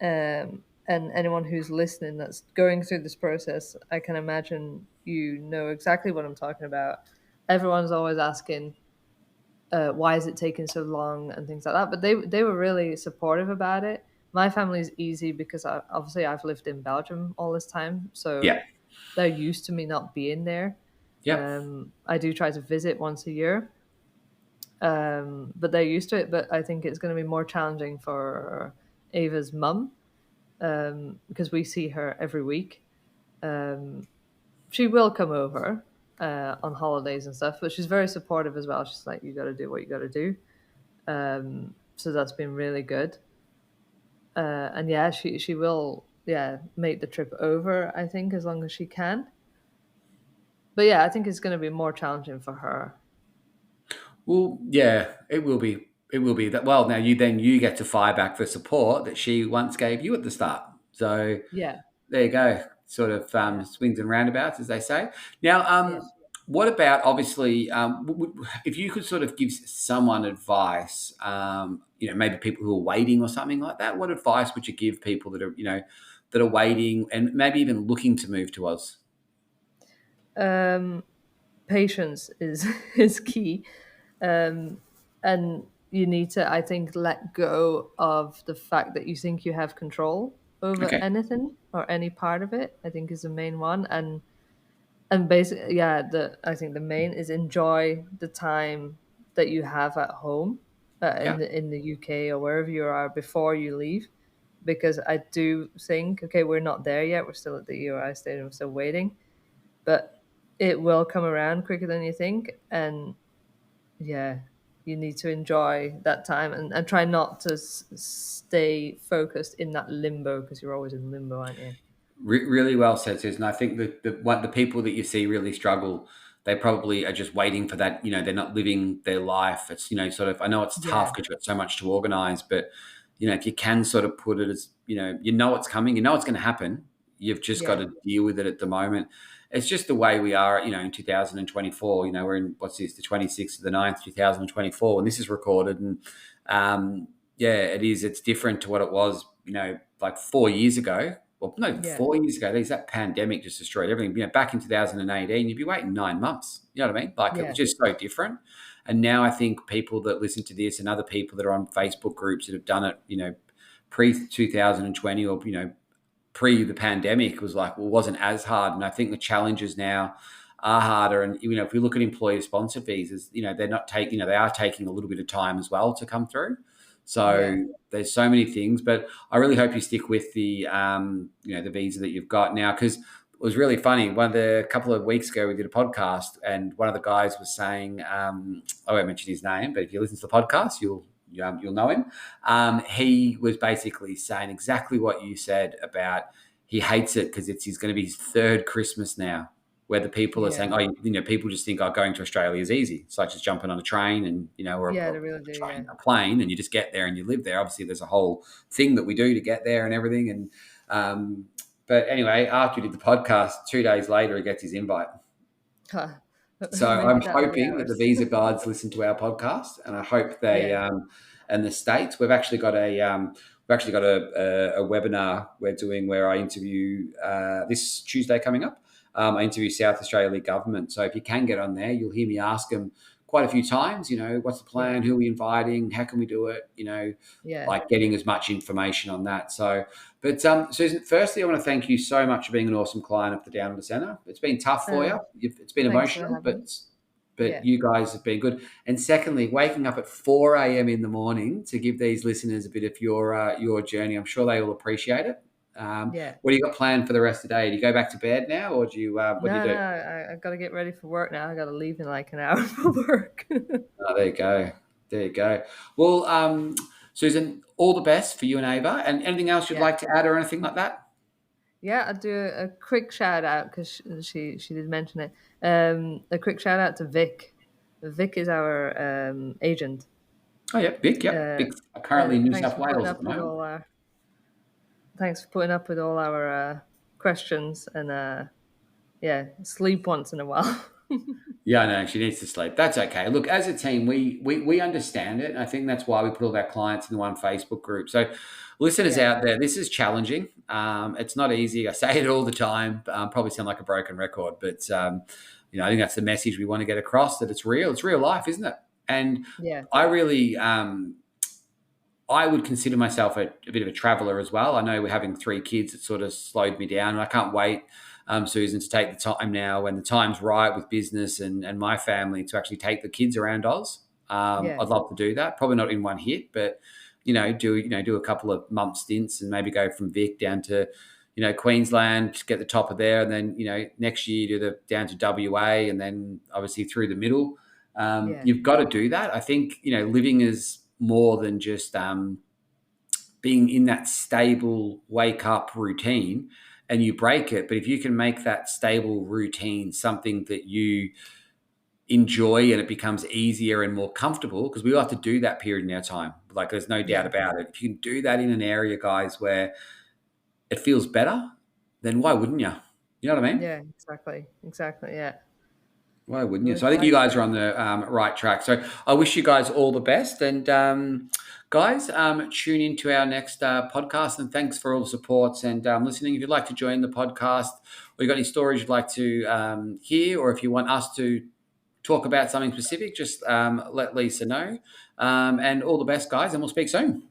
Speaker 2: And anyone who's listening that's going through this process, I can imagine you know exactly what I'm talking about. Everyone's always asking, why is it taking so long and things like that. But they were really supportive about it. My family's easy because obviously I've lived in Belgium all this time, so
Speaker 1: Yep.
Speaker 2: they're used to me not being there.
Speaker 1: Yep.
Speaker 2: I do try to visit once a year, but they're used to it. But I think it's going to be more challenging for Ava's mum because we see her every week. Um, she will come over on holidays and stuff, but she's very supportive as well. She's like, "You got to do what you got to do." So that's been really good. And yeah, she will make the trip over. I think as long as she can. But yeah, I think it's going to be more challenging for her.
Speaker 1: Well, yeah, it will be. It will be that. Well, now you get to fire back for support that she once gave you at the start. So
Speaker 2: Yeah,
Speaker 1: there you go. Sort of
Speaker 2: yeah,
Speaker 1: swings and roundabouts, as they say. Now,
Speaker 2: yeah.
Speaker 1: what about obviously, if you could sort of give someone advice, maybe people who are waiting or something like that. What advice would you give people that are waiting and maybe even looking to move to Oz?
Speaker 2: Um, Patience is is key, um, and you need to, I think, let go of the fact that you think you have control over
Speaker 1: Okay.
Speaker 2: anything or any part of it. I think is the main one, and basically, yeah, the I think the main is enjoy the time that you have at home,
Speaker 1: Yeah.
Speaker 2: in the UK or wherever you are before you leave, because I do think, okay, we're not there yet. We're still at the EOI stage. We're still waiting, but it will come around quicker than you think. And yeah, you need to enjoy that time and try not to stay focused in that limbo because you're always in limbo, aren't you?
Speaker 1: Really well said, Susan. I think the people that you see really struggle, they probably are just waiting for that. They're not living their life. It's sort of. I know it's tough
Speaker 2: Yeah,
Speaker 1: because you've got so much to organise, but if you can sort of put it as, you know what's coming, you know what's going to happen. You've just got
Speaker 2: Yeah.
Speaker 1: to deal with it at the moment. It's just the way we are, in 2024. We're in, what's this, the 26th of the 9th, 2024, when this is recorded. And yeah, it is. It's different to what it was, like 4 years ago. Well, no,
Speaker 2: Yeah.
Speaker 1: 4 years ago, that pandemic just destroyed everything. Back in 2018, you'd be waiting 9 months. You know what I mean? Like, it
Speaker 2: Yeah.
Speaker 1: was just so different. And now I think people that listen to this and other people that are on Facebook groups that have done it, pre 2020 or, pre the pandemic, was like, well, wasn't as hard. And I think the challenges now are harder. And, if we look at employer sponsored visas, they're not taking, they are taking a little bit of time as well to come through. So
Speaker 2: Yeah.
Speaker 1: there's so many things, but I really hope you stick with the, the visa that you've got now, because it was really funny. A couple of weeks ago, we did a podcast, and one of the guys was saying, I won't mention his name, but if you listen to the podcast, you'll know him. He was basically saying exactly what you said about he hates it because he's going to be his third Christmas now, where the people are saying, people just think, going to Australia is easy. It's like just jumping on a train and, or
Speaker 2: Yeah,
Speaker 1: a
Speaker 2: they really do.
Speaker 1: train,
Speaker 2: Yeah.
Speaker 1: a plane, and you just get there and you live there. Obviously, there's a whole thing that we do to get there and everything. And but anyway, after we did the podcast, 2 days later, he gets his invite. So
Speaker 2: Maybe
Speaker 1: I'm
Speaker 2: that was the
Speaker 1: hoping that the
Speaker 2: hours.
Speaker 1: visa guides listen to our podcast, and I hope they
Speaker 2: Yeah.
Speaker 1: and the states. We've actually got a webinar we're doing where I interview this Tuesday coming up. I interview South Australia government. So if you can get on there, you'll hear me ask them quite a few times. What's the plan? Who are we inviting? How can we do it?
Speaker 2: Yeah.
Speaker 1: Like getting as much information on that. So, but Susan, firstly, I want to thank you so much for being an awesome client of the Down Under Centre. It's been tough for you. It's been
Speaker 2: Thanks for
Speaker 1: emotional,
Speaker 2: having me.
Speaker 1: but
Speaker 2: Yeah.
Speaker 1: you guys have been good. And secondly, waking up at 4 a.m. in the morning to give these listeners a bit of your journey, I'm sure they will appreciate it.
Speaker 2: Yeah.
Speaker 1: What do you got planned for the rest of the day? Do you go back to bed now, or do you? What do you do?
Speaker 2: No, I got to get ready for work now. I got to leave in like an hour for work.
Speaker 1: Oh, there you go. There you go. Well, Susan, all the best for you and Ava. And anything else you'd
Speaker 2: Yeah.
Speaker 1: like to add or anything like that?
Speaker 2: Yeah, I'll do a quick shout out because she did mention it. A quick shout out to Vic. Vic is our agent.
Speaker 1: Oh, yeah, Vic. Yep, Vic's currently in New
Speaker 2: Thanks
Speaker 1: South
Speaker 2: for putting
Speaker 1: Wales at
Speaker 2: up
Speaker 1: the
Speaker 2: with
Speaker 1: moment.
Speaker 2: thanks for putting up with all our questions and sleep once in a while.
Speaker 1: Yeah, I know she needs to sleep. That's okay. Look, as a team, we understand it. And I think that's why we put all of our clients in one Facebook group. So, listeners out there, this is challenging. It's not easy. I say it all the time. Probably sound like a broken record, but I think that's the message we want to get across. That it's real. It's real life, isn't it? And
Speaker 2: Yeah.
Speaker 1: I really, I would consider myself a bit of a traveler as well. I know we're having 3 kids. It sort of slowed me down, and I can't wait. Susan, to take the time now when the time's right with business and my family to actually take the kids around Oz. I'd love to do that. Probably not in one hit, but do a couple of month stints and maybe go from Vic down to Queensland, get the top of there, and then next year do down to WA, and then obviously through the middle. You've got to do that. I think living is more than just being in that stable wake up routine. And you break it, but if you can make that stable routine something that you enjoy and it becomes easier and more comfortable, because we all have to do that period in our time. Like, there's no doubt about it. If you can do that in an area, guys, where it feels better, then why wouldn't you? You know what I mean?
Speaker 2: Yeah, exactly. Yeah.
Speaker 1: Why wouldn't you? So I think you guys are on the right track. So I wish you guys all the best. And guys, tune into our next podcast. And thanks for all the supports and listening. If you'd like to join the podcast, or you've got any stories you'd like to hear, or if you want us to talk about something specific, just let Lisa know. And all the best, guys. And we'll speak soon.